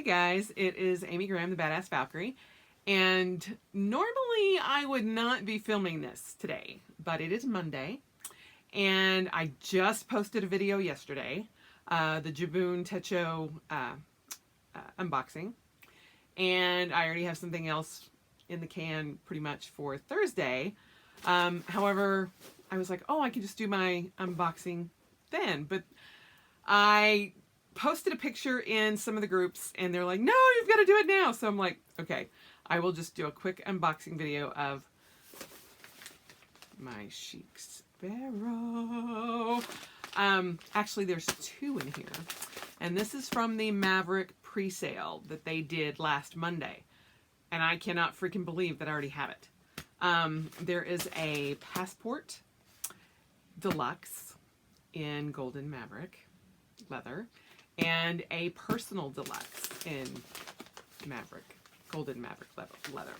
Hey guys, it is Amy Graham, the Badass Valkyrie, and normally I would not be filming this today, but it is Monday, and I just posted a video yesterday, the Jabun Techo unboxing, and I already have something else in the can pretty much for Thursday. However, I was like, oh, I can just do my unboxing then, but I posted a picture in some of the groups and they're like, no, you've got to do it now. So I'm like, okay, I will just do a quick unboxing video of my Chic Sparrow. Actually, there's two in here. And this is from the Maverick presale that they did last Monday. And I cannot freaking believe that I already have it. There is a Passport Deluxe in Golden Maverick leather and a Personal Deluxe in Golden Maverick leather.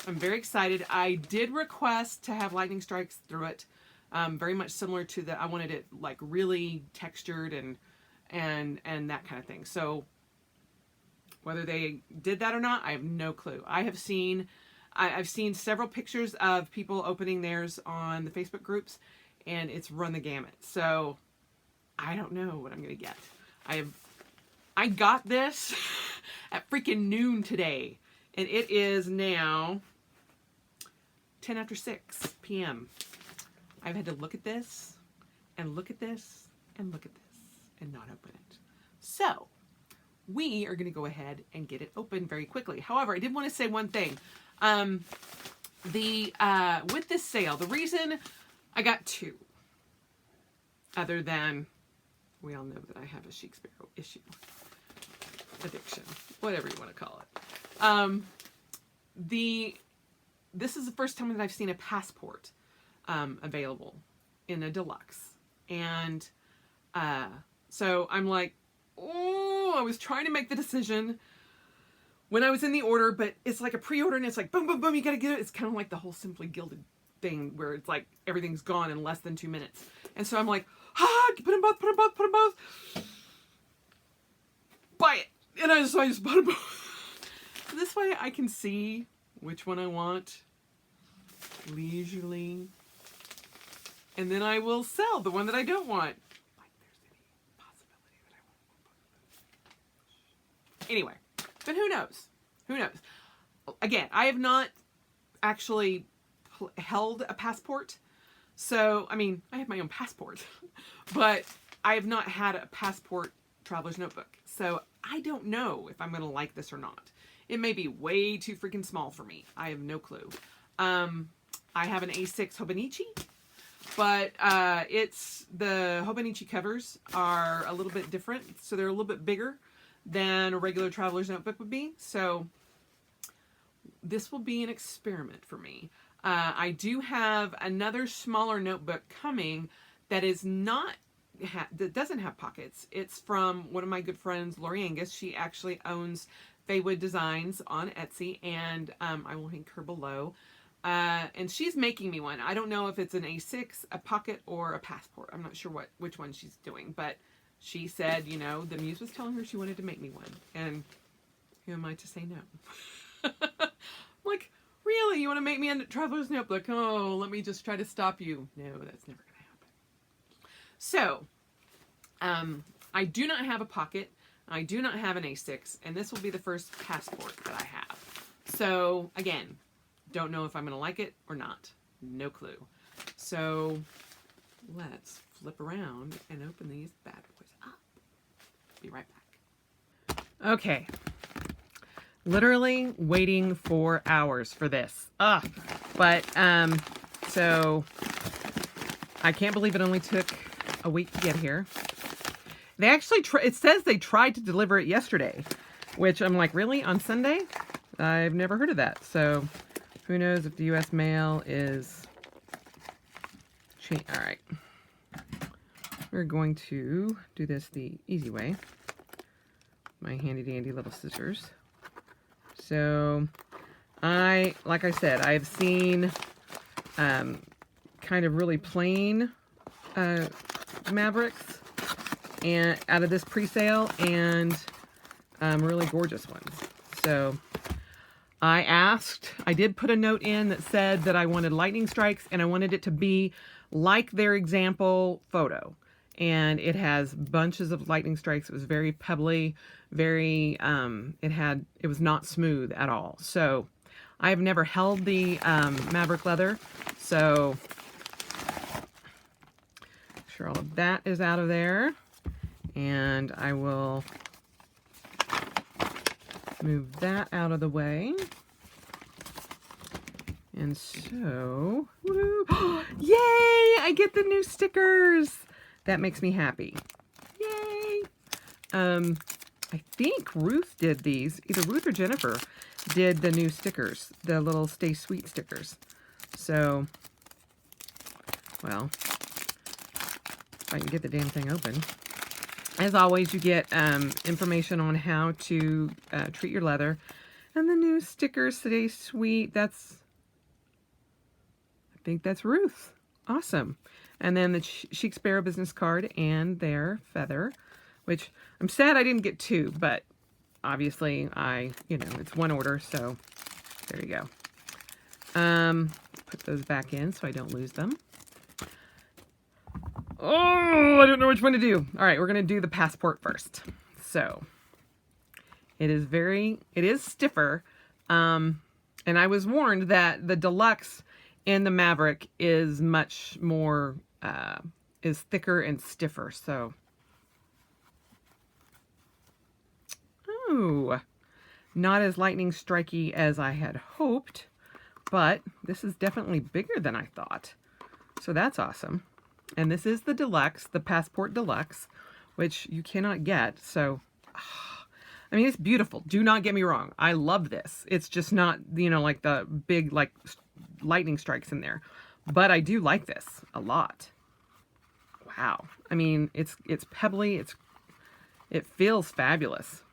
I'm very excited. I did request to have lightning strikes through it. Very much similar to I wanted it like really textured and that kind of thing. So whether they did that or not, I have no clue. I've seen several pictures of people opening theirs on the Facebook groups, and it's run the gamut. So I don't know what I'm gonna get. I got this at freaking noon today, and it is now 10 after 6 p.m. I've had to look at this and look at this and look at this and not open it. So we are going to go ahead and get it open very quickly. However, I did want to say one thing. With this sale, the reason I got two, other than we all know that I have a Chic Sparrow issue, addiction, whatever you want to call it. This is the first time that I've seen a Passport available in a deluxe, and so I'm like, oh, I was trying to make the decision when I was in the order, but it's like a pre-order, and it's like boom, boom, boom, you gotta get it. It's kind of like the whole Simply Gilded thing where it's like everything's gone in less than 2 minutes, and so I'm like, put them both, buy it. And I just bought them both. So this way I can see which one I want leisurely. And then I will sell the one that I don't want. Like there's any possibility that I want both. Anyway, but who knows? Who knows? Again, I have not actually held a Passport. So, I mean, I have my own Passport, but I have not had a Passport traveler's notebook. So I don't know if I'm going to like this or not. It may be way too freaking small for me. I have no clue. I have an A6 Hobonichi, but it's the Hobonichi covers are a little bit different. So they're a little bit bigger than a regular traveler's notebook would be. So this will be an experiment for me. I do have another smaller notebook coming that is that doesn't have pockets. It's from one of my good friends, Lori Angus. She actually owns Faywood Designs on Etsy, and I will link her below. And she's making me one. I don't know if it's an A6, a pocket, or a Passport. I'm not sure which one she's doing, but she said, you know, the muse was telling her she wanted to make me one, and who am I to say no? Like, really? You want to make me a traveler's notebook? Oh, let me just try to stop you. No, that's never going to happen. So, I do not have a pocket. I do not have an A6, and this will be the first Passport that I have. So, again, don't know if I'm going to like it or not. No clue. So, let's flip around and open these bad boys up. Be right back. Okay. Literally waiting for hours for this. But, so I can't believe it only took a week to get here. They actually, it says they tried to deliver it yesterday, which I'm like, really? On Sunday? I've never heard of that. So who knows if the U.S. mail is, all right. We're going to do this the easy way. My handy dandy little scissors. So like I said, I've seen kind of really plain Mavericks and out of this presale, and really gorgeous ones. So I did put a note in that said that I wanted lightning strikes and I wanted it to be like their example photo. And it has bunches of lightning strikes. It was very pebbly, very, it was not smooth at all. So I have never held the Maverick leather. So make sure all of that is out of there. And I will move that out of the way. And so, woo, yay! I get the new stickers. That makes me happy. Yay! I think Ruth did these. Either Ruth or Jennifer did the new stickers, the little Stay Sweet stickers. So, well, if I can get the damn thing open. As always, you get information on how to treat your leather. And the new stickers, Stay Sweet, I think that's Ruth. Awesome. And then the Chic Sparrow business card and their feather, which I'm sad I didn't get two, but obviously it's one order, so there you go. Put those back in so I don't lose them. Oh, I don't know which one to do. All right, we're going to do the passport first. So it is stiffer. And I was warned that the Deluxe in the Maverick is much more, is thicker and stiffer. So, oh, not as lightning striky as I had hoped, but this is definitely bigger than I thought. So that's awesome. And this is the Deluxe, the Passport Deluxe, which you cannot get. So, I mean, it's beautiful. Do not get me wrong. I love this. It's just not, like the big, lightning strikes in there. But I do like this a lot. Wow. I mean, it's pebbly. It feels fabulous.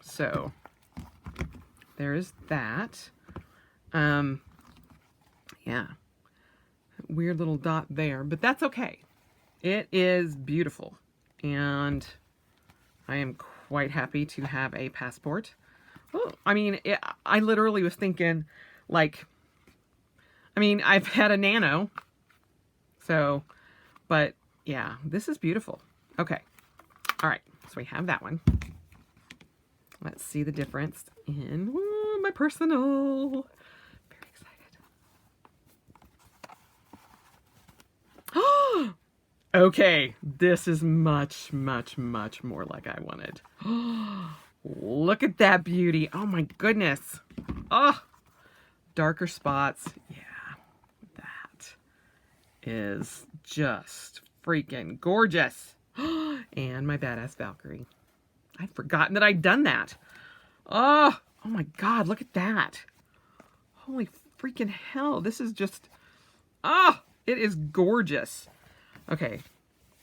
So, there's that. Yeah. Weird little dot there, but that's okay. It is beautiful, and I am quite happy to have a passport. Oh, I mean, I literally was thinking, I've had a Nano, so, but yeah, this is beautiful. Okay, all right, so we have that one. Let's see the difference in my personal. Okay, this is much, much, much more like I wanted. Look at that beauty. Oh my goodness. Oh, darker spots. Yeah, that is just freaking gorgeous. And my badass Valkyrie. I'd forgotten that I'd done that. Oh my God, look at that. Holy freaking hell. This is just, it is gorgeous. Okay,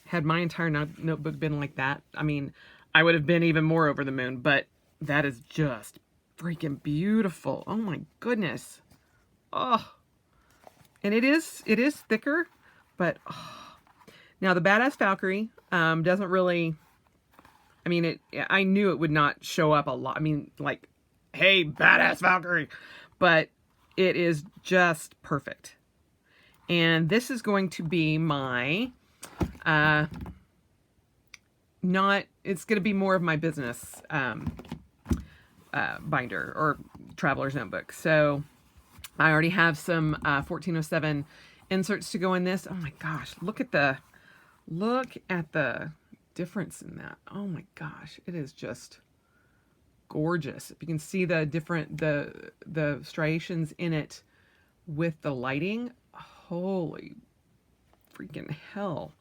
had my entire notebook been like that, I mean, I would have been even more over the moon, but that is just freaking beautiful. Oh my goodness. Oh, and it is thicker, but now the Badass Valkyrie doesn't really, I knew it would not show up a lot. I mean, hey, Badass Valkyrie, but it is just perfect. And this is going to be my, it's going to be more of my business binder or traveler's notebook. So I already have some 1407 inserts to go in this. Oh my gosh, look at the difference in that. Oh my gosh, it is just gorgeous. If you can see the different, the striations in it with the lighting, holy freaking hell.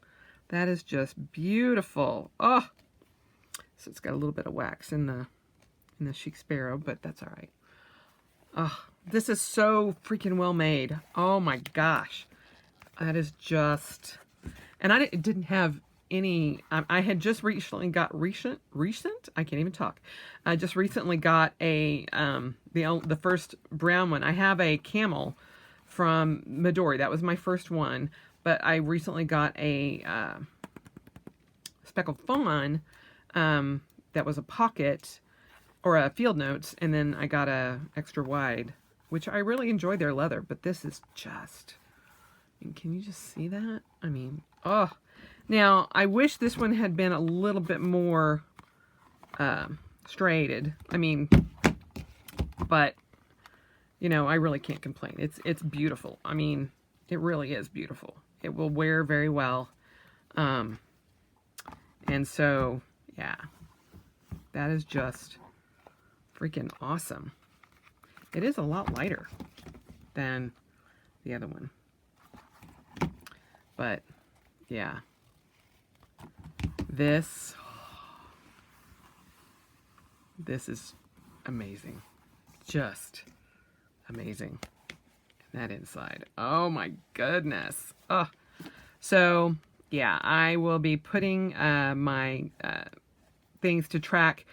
That is just beautiful. Oh, so it's got a little bit of wax in the Chic Sparrow, but that's all right. Oh, this is so freaking well made. Oh my gosh. That is just, and I didn't have any, I had just recently got, I can't even talk. I just recently got the first brown one. I have a camel from Midori. That was my first one, but I recently got a speckled fawn that was a pocket, or a Field Notes, and then I got a extra wide, which I really enjoy their leather, but this is just, and can you just see that? I mean, oh, now I wish this one had been a little bit more striated. I mean, but you know, I really can't complain. It's beautiful. I mean, it really is beautiful. It will wear very well. And so, yeah, that is just freaking awesome. It is a lot lighter than the other one. But, yeah. This is amazing. Just amazing. And that inside. Oh my goodness. Oh. So, yeah, I will be putting my things to track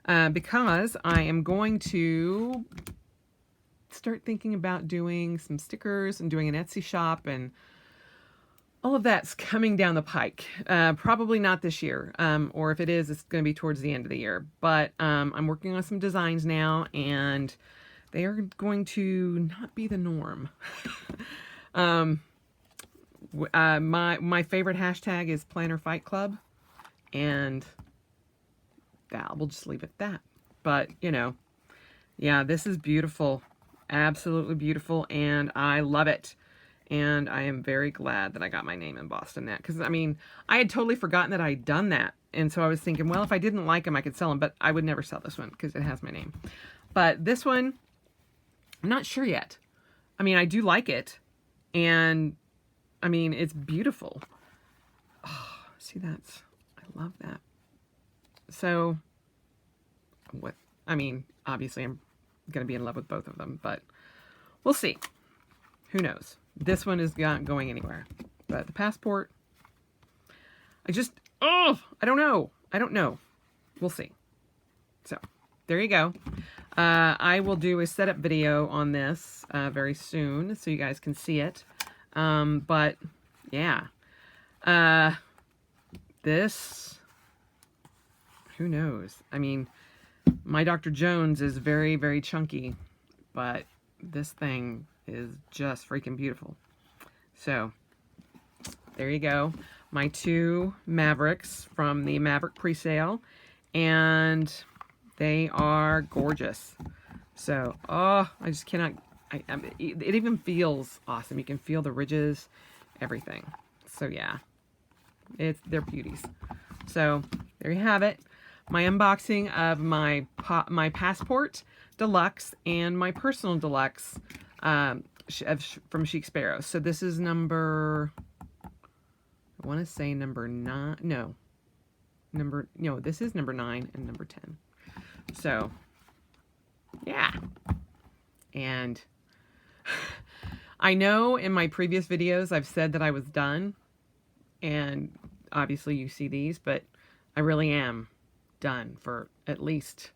because I am going to start thinking about doing some stickers and doing an Etsy shop, and all of that's coming down the pike. Probably not this year, or if it is, it's going to be towards the end of the year. But I'm working on some designs now, and they are going to not be the norm. My favorite hashtag is Planner Fight Club, and that we'll just leave it at that. But you know, yeah, this is beautiful, absolutely beautiful, and I love it. And I am very glad that I got my name embossed in that, because I mean, I had totally forgotten that I'd done that, and so I was thinking, well, if I didn't like them, I could sell them, but I would never sell this one because it has my name. But this one, I'm not sure yet. I mean, I do like it, and I mean, it's beautiful. Oh, see, I love that. So, I mean, obviously I'm going to be in love with both of them, but we'll see. Who knows? This one is not going anywhere. But the passport, I don't know. I don't know. We'll see. So, there you go. I will do a setup video on this very soon, so you guys can see it. But yeah, this, who knows? I mean, my Dr. Jones is very, very chunky, but this thing is just freaking beautiful. So there you go. My two Mavericks from the Maverick Presale, and they are gorgeous. So, oh, I just cannot, it even feels awesome. You can feel the ridges, everything. So yeah, they're beauties. So there you have it. My unboxing of my Passport Deluxe and my personal Deluxe from Chic Sparrow. So this is number, I want to say number 9. No, this is number 9 and number 10. So yeah. And I know in my previous videos I've said that I was done, and obviously you see these, but I really am done for at least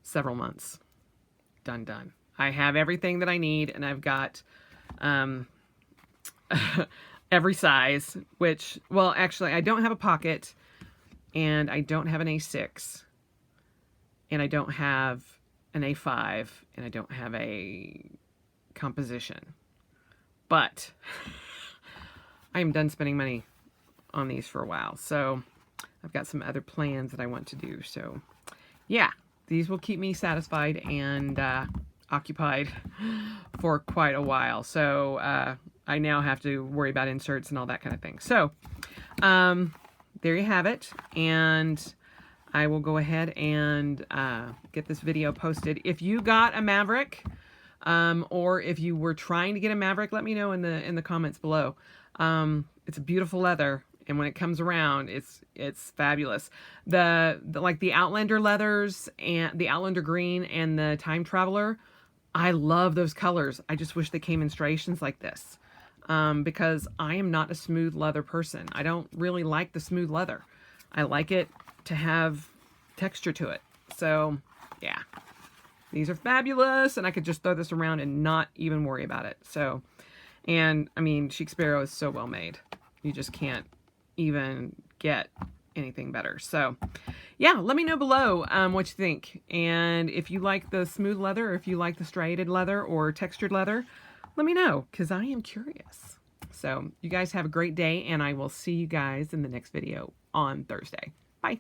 several months. Done. I have everything that I need, and I've got every size, which, well, actually, I don't have a pocket, and I don't have an A6, and I don't have an A5, and I don't have a composition. But I am done spending money on these for a while, so I've got some other plans that I want to do. So yeah, these will keep me satisfied and occupied for quite a while. So I now have to worry about inserts and all that kind of thing. So there you have it, and I will go ahead and get this video posted. If you got a Maverick, or if you were trying to get a Maverick, let me know in the comments below. It's a beautiful leather, and when it comes around, it's fabulous. Like the Outlander leathers and the Outlander green and the Time Traveler, I love those colors. I just wish they came in striations like this, because I am not a smooth leather person. I don't really like the smooth leather. I like it to have texture to it. So yeah, these are fabulous, and I could just throw this around and not even worry about it. So, and I mean, Chic Sparrow is so well made. You just can't even get anything better. So yeah, let me know below what you think. And if you like the smooth leather, or if you like the striated leather or textured leather, let me know, because I am curious. So you guys have a great day, and I will see you guys in the next video on Thursday. Bye.